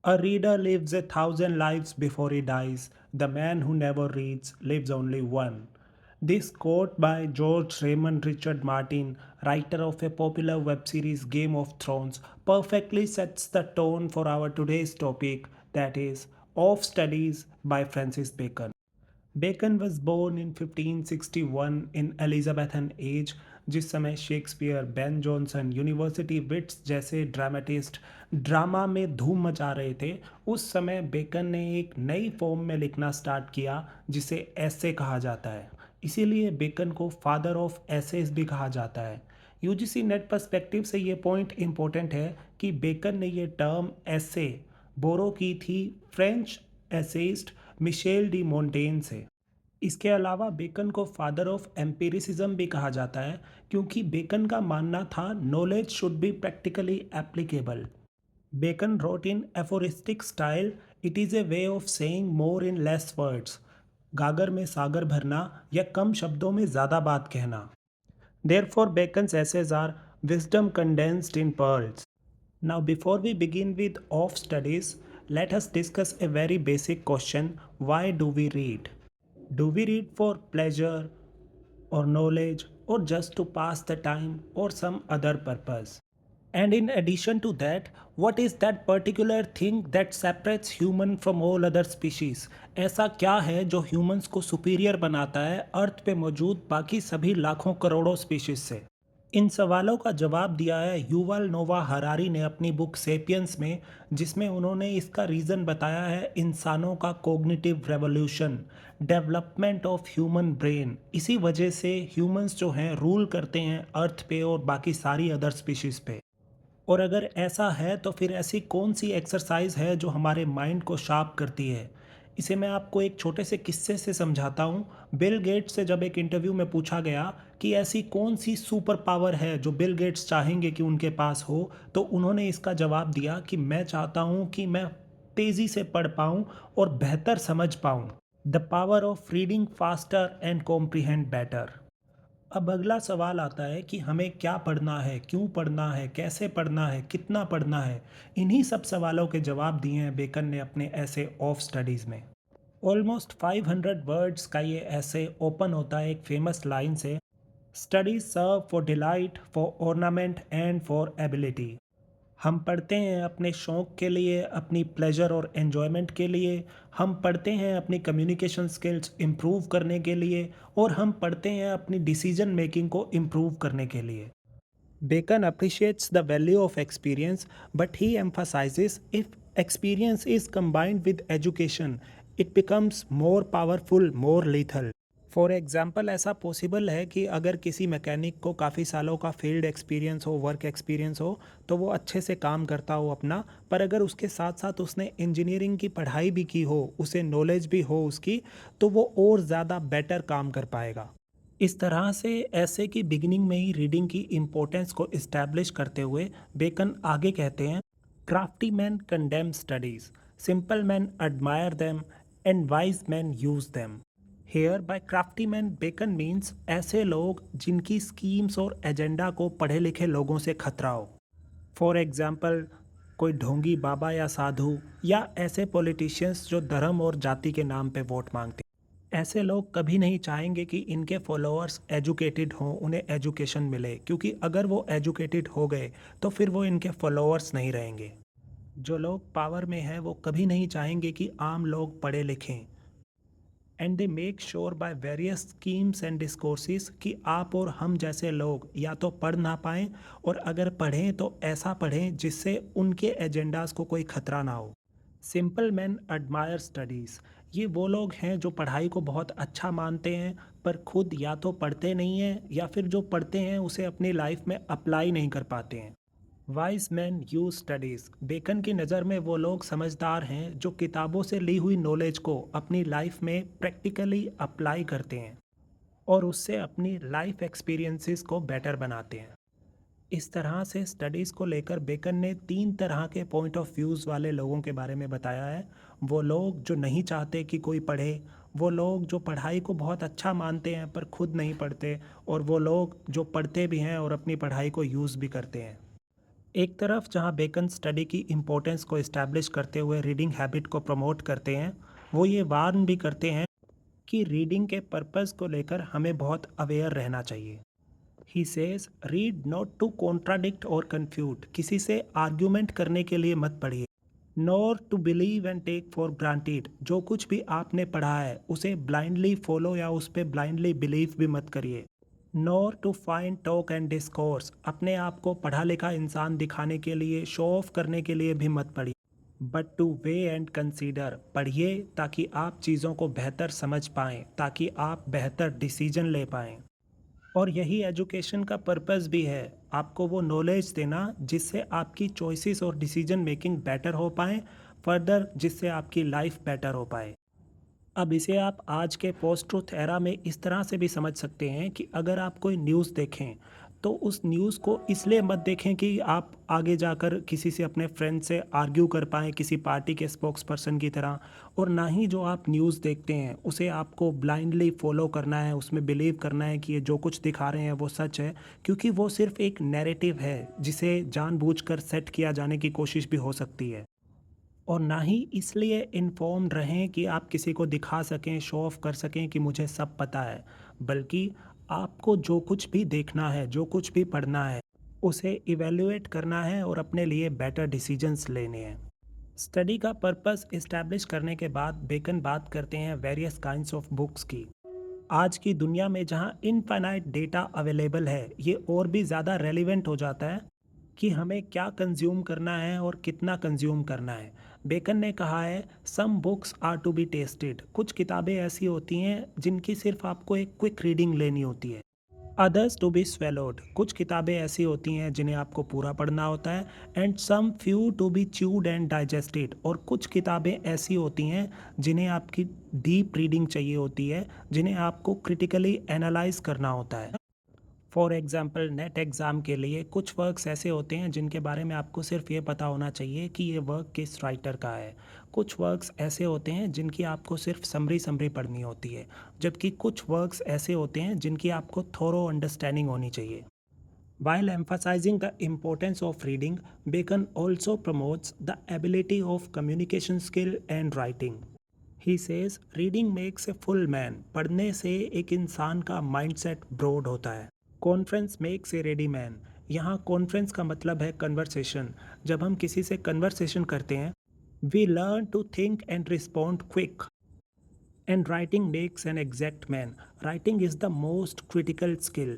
A reader lives 1,000 lives before he dies. The man who never reads lives only one. This quote by George Raymond Richard Martin, writer of a popular web series Game of Thrones, perfectly sets the tone for our today's topic, that is, Of Studies by Francis Bacon. Bacon was born in 1561 in Elizabethan age, जिस समय Shakespeare, Ben Jonson, university wits जैसे dramatist drama में धूम मचा रहे थे। उस समय बेकन ने एक नई फॉर्म में लिखना स्टार्ट किया जिसे ऐसे कहा जाता है। इसीलिए बेकन को फादर ऑफ एसेस भी कहा जाता है। यूजीसी नेट पर्सपेक्टिव से ये पॉइंट इम्पोर्टेंट है कि बेकन ने ये टर्म ऐसे बोरो की थी French essayist Michel D mountain से। इसके अलावा बेकन को फादर ऑफ एम्पिरिसिज्म भी कहा जाता है, क्योंकि बेकन का मानना था knowledge should be practically applicable. Bacon wrote in aphoristic style, it is a way of saying more in less words. गागर में सागर भरना या कम शब्दों में ज़्यादा बात कहना। Therefore, Bacon's essays are wisdom condensed in pearls. Now, before we begin with off studies, let us discuss a very basic question: why do we read? Do we read for pleasure or knowledge or just to pass the time or some other purpose? And in addition to that, what is that particular thing that separates human from all other species? ऐसा क्या है जो humans को superior बनाता है अर्थ पे मौजूद बाकी सभी लाखों करोड़ों स्पीशीज से? इन सवालों का जवाब दिया है युval नोवा हरारी ने अपनी बुक सेपियंस में, जिसमें उन्होंने इसका रीज़न बताया है इंसानों का cognitive revolution, development of human brain. इसी वजह से ह्यूमंस जो हैं रूल करते हैं अर्थ पे और बाकी सारी अदर स्पीशीज़ पे। और अगर ऐसा है तो फिर ऐसी कौन सी एक्सरसाइज है जो हमारे माइंड को शार्प करती है? इसे मैं आपको एक छोटे से किस्से से समझाता हूँ। बिल गेट्स से जब एक इंटरव्यू में पूछा गया कि ऐसी कौन सी सुपर पावर है जो बिल गेट्स चाहेंगे कि उनके पास हो, तो उन्होंने इसका जवाब दिया कि मैं चाहता हूँ कि मैं तेज़ी से पढ़ पाऊँ और बेहतर समझ पाऊँ। The power of reading faster and comprehend better. अब अगला सवाल आता है कि हमें क्या पढ़ना है, क्यों पढ़ना है, कैसे पढ़ना है, कितना पढ़ना है। इन्हीं सब सवालों के जवाब दिए हैं बेकन ने अपने ऐसे ऑफ स्टडीज़ में। ऑलमोस्ट 500 वर्ड्स का ये ऐसे ओपन होता है एक फेमस लाइन से: studies serve for delight, for ornament and for ability. हम पढ़ते हैं अपने शौक़ के लिए, अपनी प्लेजर और एन्जॉयमेंट के लिए। हम पढ़ते हैं अपनी कम्युनिकेशन स्किल्स इम्प्रूव करने के लिए, और हम पढ़ते हैं अपनी डिसीजन मेकिंग को इम्प्रूव करने के लिए। Bacon appreciates the value of experience, but he emphasizes if experience is combined with education, it becomes more powerful, more lethal. For example, ऐसा पॉसिबल है कि अगर किसी मैकेनिक को काफ़ी सालों का फील्ड एक्सपीरियंस हो, वर्क एक्सपीरियंस हो, तो वो अच्छे से काम करता हो अपना, पर अगर उसके साथ साथ उसने इंजीनियरिंग की पढ़ाई भी की हो, उसे नॉलेज भी हो उसकी, तो वो और ज़्यादा बेटर काम कर पाएगा। इस तरह से ऐसे की बिगिनिंग में ही रीडिंग की इम्पोर्टेंस को इस्टेब्लिश करते हुए बेकन आगे कहते हैं: crafty man condemn studies, simple man admire them, and wise man use them. Here by crafty man Bacon means ऐसे लोग जिनकी स्कीम्स और एजेंडा को पढ़े लिखे लोगों से खतरा हो। फॉर एग्जाम्पल, कोई ढोंगी बाबा या साधु, या ऐसे पॉलिटिशियंस जो धर्म और जाति के नाम पे वोट मांगते हैं। ऐसे लोग कभी नहीं चाहेंगे कि इनके फॉलोअर्स एजुकेटेड हों, उन्हें एजुकेशन मिले, क्योंकि अगर वो एजुकेटेड हो गए तो फिर वो इनके फॉलोअर्स नहीं रहेंगे। जो लोग पावर में हैं वो कभी नहीं चाहेंगे कि आम लोग पढ़े लिखें, and they make sure by various schemes and discourses कि आप और हम जैसे लोग या तो पढ़ ना पाएँ, और अगर पढ़ें तो ऐसा पढ़ें जिससे उनके एजेंडाज को कोई खतरा ना हो। सिंपल मैन एडमायर स्टडीज़, ये वो लोग हैं जो पढ़ाई को बहुत अच्छा मानते हैं, पर खुद या तो पढ़ते नहीं हैं या फिर जो पढ़ते हैं उसे अपनी लाइफ में अप्लाई नहीं कर पाते हैं। Wise man use studies, Bacon की नज़र में वो लोग समझदार हैं जो किताबों से ली हुई नॉलेज को अपनी लाइफ में प्रैक्टिकली अप्लाई करते हैं और उससे अपनी लाइफ एक्सपीरियंसेस को बेटर बनाते हैं। इस तरह से स्टडीज़ को लेकर बेकन ने 3 तरह के पॉइंट ऑफ व्यूज़ वाले लोगों के बारे में बताया है: वो लोग जो नहीं चाहते कि कोई पढ़े, वो लोग जो पढ़ाई को बहुत अच्छा मानते हैं पर खुद नहीं पढ़ते, और वो लोग जो पढ़ते भी हैं और अपनी पढ़ाई को यूज़ भी करते हैं। एक तरफ जहाँ बेकन स्टडी की इम्पोर्टेंस को इस्टेब्लिश करते हुए रीडिंग हैबिट को प्रमोट करते हैं, वो ये वार्न भी करते हैं कि रीडिंग के पर्पस को लेकर हमें बहुत अवेयर रहना चाहिए। He says read not to contradict और कन्फ्यूट, किसी से आर्ग्यूमेंट करने के लिए मत पढ़िए। Nor to believe and take for granted, जो कुछ भी आपने पढ़ा है उसे ब्लाइंडली फॉलो या उस पर ब्लाइंडली बिलीव भी मत करिए। Nor to find talk and discourse, अपने आप को पढ़ा लिखा इंसान दिखाने के लिए, शो ऑफ करने के लिए भी मत पढ़िए। But two way and consider, पढ़िए ताकि आप चीज़ों को बेहतर समझ पाएँ, ताकि आप बेहतर डिसीजन ले पाएँ। और यही एजुकेशन का पर्पस भी है, आपको वो नॉलेज देना जिससे आपकी चॉइसेस और डिसीजन मेकिंग बेटर हो पाए, फर्दर जिससे आपकी लाइफ बेटर हो पाए। अब इसे आप आज के पोस्ट ट्रुथ एरा में इस तरह से भी समझ सकते हैं कि अगर आप कोई न्यूज़ देखें तो उस न्यूज़ को इसलिए मत देखें कि आप आगे जाकर किसी से, अपने फ्रेंड से आर्ग्यू कर पाएँ किसी पार्टी के स्पोक्स पर्सन की तरह। और ना ही जो आप न्यूज़ देखते हैं उसे आपको ब्लाइंडली फॉलो करना है, उसमें बिलीव करना है कि ये जो कुछ दिखा रहे हैं वो सच है, क्योंकि वो सिर्फ एक नैरेटिव है जिसे जानबूझकर सेट किया जाने की कोशिश भी हो सकती है। और ना ही इसलिए इन्फॉर्म्ड रहें कि आप किसी को दिखा सकें, शो ऑफ कर सकें कि मुझे सब पता है, बल्कि आपको जो कुछ भी देखना है, जो कुछ भी पढ़ना है, उसे इवैल्यूएट करना है और अपने लिए बेटर डिसीजंस लेने हैं। स्टडी का पर्पस इस्टेब्लिश करने के बाद बेकन बात करते हैं वेरियस काइंड्स ऑफ बुक्स की। आज की दुनिया में जहाँ इनफाइनाइट डेटा अवेलेबल है, ये और भी ज़्यादा रेलिवेंट हो जाता है कि हमें क्या कंज्यूम करना है और कितना कंज्यूम करना है। बेकन ने कहा है some books are to be tasted, कुछ किताबें ऐसी होती हैं जिनकी सिर्फ आपको एक क्विक रीडिंग लेनी होती है। अदर्स टू बी स्वेलोड, कुछ किताबें ऐसी होती हैं जिन्हें आपको पूरा पढ़ना होता है। And some few to be chewed and digested, और कुछ किताबें ऐसी होती हैं जिन्हें आपकी डीप रीडिंग चाहिए होती है, जिन्हें आपको क्रिटिकली एनालाइज करना होता है। फॉर एग्ज़ाम्पल नेट एग्ज़ाम के लिए कुछ वर्क्स ऐसे होते हैं जिनके बारे में आपको सिर्फ ये पता होना चाहिए कि ये वर्क किस राइटर का है। कुछ वर्क्स ऐसे होते हैं जिनकी आपको सिर्फ समरी समरी पढ़नी होती है, जबकि कुछ वर्क्स ऐसे होते हैं जिनकी आपको थोरो अंडरस्टैंडिंग होनी चाहिए। While emphasizing the importance of reading, Bacon also promotes the ability of communication skill and writing. He says, reading makes a full man. पढ़ने से एक इंसान का माइंडसेट ब्रॉड होता है। Conference makes a ready man. यहाँ कॉन्फ्रेंस का मतलब है कन्वर्सेशन। जब हम किसी से कन्वर्सेशन करते हैं, we learn to think and respond quick. And writing makes an exact man. Writing is the most critical skill.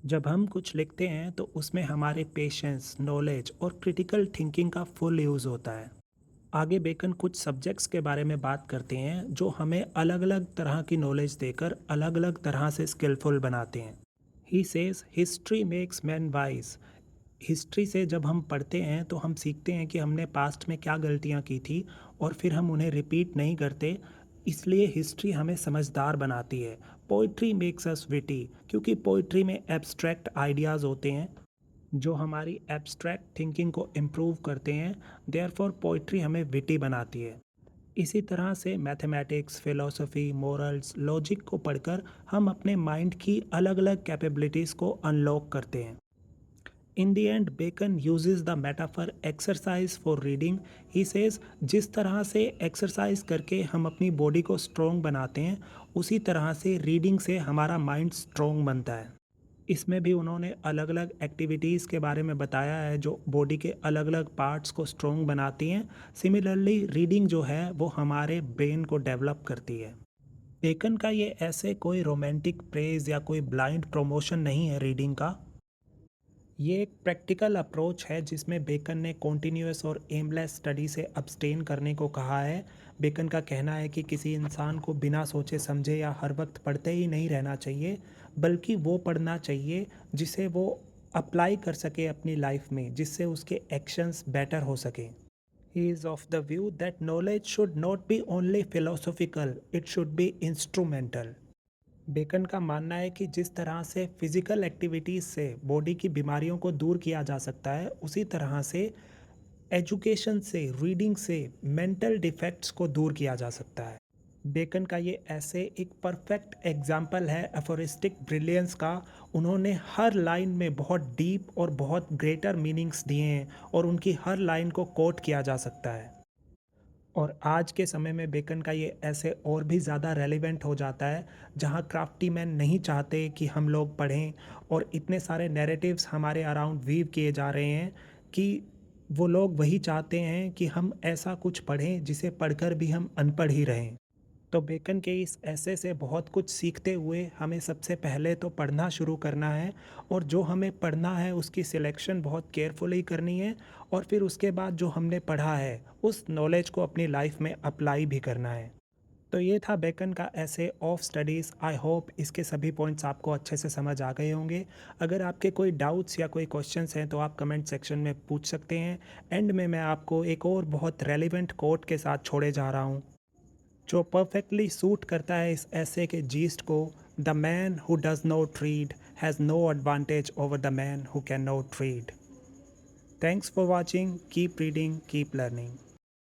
जब हम कुछ लिखते हैं तो उसमें हमारे पेशेंस, नॉलेज और क्रिटिकल थिंकिंग का फुल यूज़ होता है। आगे बेकन कुछ सब्जेक्ट्स के बारे में बात करते हैं जो हमें अलग अलग तरह की नॉलेज देकर अलग अलग तरह से स्किलफुल बनाते हैं। He says history makes man wise. History से जब हम पढ़ते हैं तो हम सीखते हैं कि हमने पास्ट में क्या गलतियाँ की थी और फिर हम उन्हें रिपीट नहीं करते, इसलिए हिस्ट्री हमें समझदार बनाती है। पोइट्री मेक्स अस विटी, क्योंकि पोइट्री में एब्स्ट्रैक्ट आइडियाज़ होते हैं जो हमारी एब्स्ट्रैक्ट थिंकिंग को इम्प्रूव करते हैं। देयरफॉर पोइट्री हमें विटी बनाती है। इसी तरह से मैथमेटिक्स, फिलोसफी, मोरल्स, लॉजिक को पढ़कर हम अपने माइंड की अलग अलग कैपेबिलिटीज़ को अनलॉक करते हैं। In the end Bacon uses the metaphor exercise for reading. He says जिस तरह से एक्सरसाइज करके हम अपनी बॉडी को स्ट्रॉन्ग बनाते हैं, उसी तरह से रीडिंग से हमारा माइंड स्ट्रॉन्ग बनता है। इसमें भी उन्होंने अलग अलग एक्टिविटीज़ के बारे में बताया है जो बॉडी के अलग अलग पार्ट्स को स्ट्रॉन्ग बनाती हैं। सिमिलरली रीडिंग जो है वो हमारे ब्रेन को डेवलप करती है। बेकन का ये ऐसे कोई रोमांटिक प्रेज या कोई ब्लाइंड प्रमोशन नहीं है रीडिंग का। ये एक प्रैक्टिकल अप्रोच है जिसमें बेकन ने कॉन्टीन्यूअस और एमलेस स्टडी से अब्सटेन करने को कहा है। बेकन का कहना है कि किसी इंसान को बिना सोचे समझे या हर वक्त पढ़ते ही नहीं रहना चाहिए, बल्कि वो पढ़ना चाहिए जिसे वो अप्लाई कर सके अपनी लाइफ में, जिससे उसके एक्शंस बेटर हो सकें। He is of the view that knowledge should not be only philosophical, it should be instrumental. Bacon का मानना है कि जिस तरह से फिज़िकल एक्टिविटीज़ से बॉडी की बीमारियों को दूर किया जा सकता है, उसी तरह से एजुकेशन से, रीडिंग से मेंटल डिफेक्ट्स को दूर किया जा सकता है। बेकन का ये ऐसे एक परफेक्ट एग्जाम्पल है एफोरिस्टिक ब्रिलियंस का। उन्होंने हर लाइन में बहुत डीप और बहुत ग्रेटर मीनिंग्स दिए हैं और उनकी हर लाइन को कोट किया जा सकता है। और आज के समय में बेकन का ये ऐसे और भी ज़्यादा रेलेवेंट हो जाता है, जहाँ क्राफ्टी मैन नहीं चाहते कि हम लोग पढ़ें और इतने सारे नैरेटिव्स हमारे अराउंड वीव किए जा रहे हैं कि वो लोग वही चाहते हैं कि हम ऐसा कुछ पढ़ें जिसे पढ़कर भी हम अनपढ़ ही रहें। तो बेकन के इस ऐसे से बहुत कुछ सीखते हुए हमें सबसे पहले तो पढ़ना शुरू करना है, और जो हमें पढ़ना है उसकी सिलेक्शन बहुत केयरफुली करनी है, और फिर उसके बाद जो हमने पढ़ा है उस नॉलेज को अपनी लाइफ में अप्लाई भी करना है। तो ये था बेकन का ऐसे ऑफ स्टडीज़। आई होप इसके सभी पॉइंट्स आपको अच्छे से समझ आ गए होंगे। अगर आपके कोई डाउट्स या कोई क्वेश्चंस हैं तो आप कमेंट सेक्शन में पूछ सकते हैं। एंड में मैं आपको एक और बहुत रेलिवेंट कोट के साथ छोड़े जा रहा हूँ, जो परफेक्टली सूट करता है इस ऐसे के जीस्ट को। The man who does not read has no advantage over the man who can not read. Thanks for watching, keep reading, keep learning.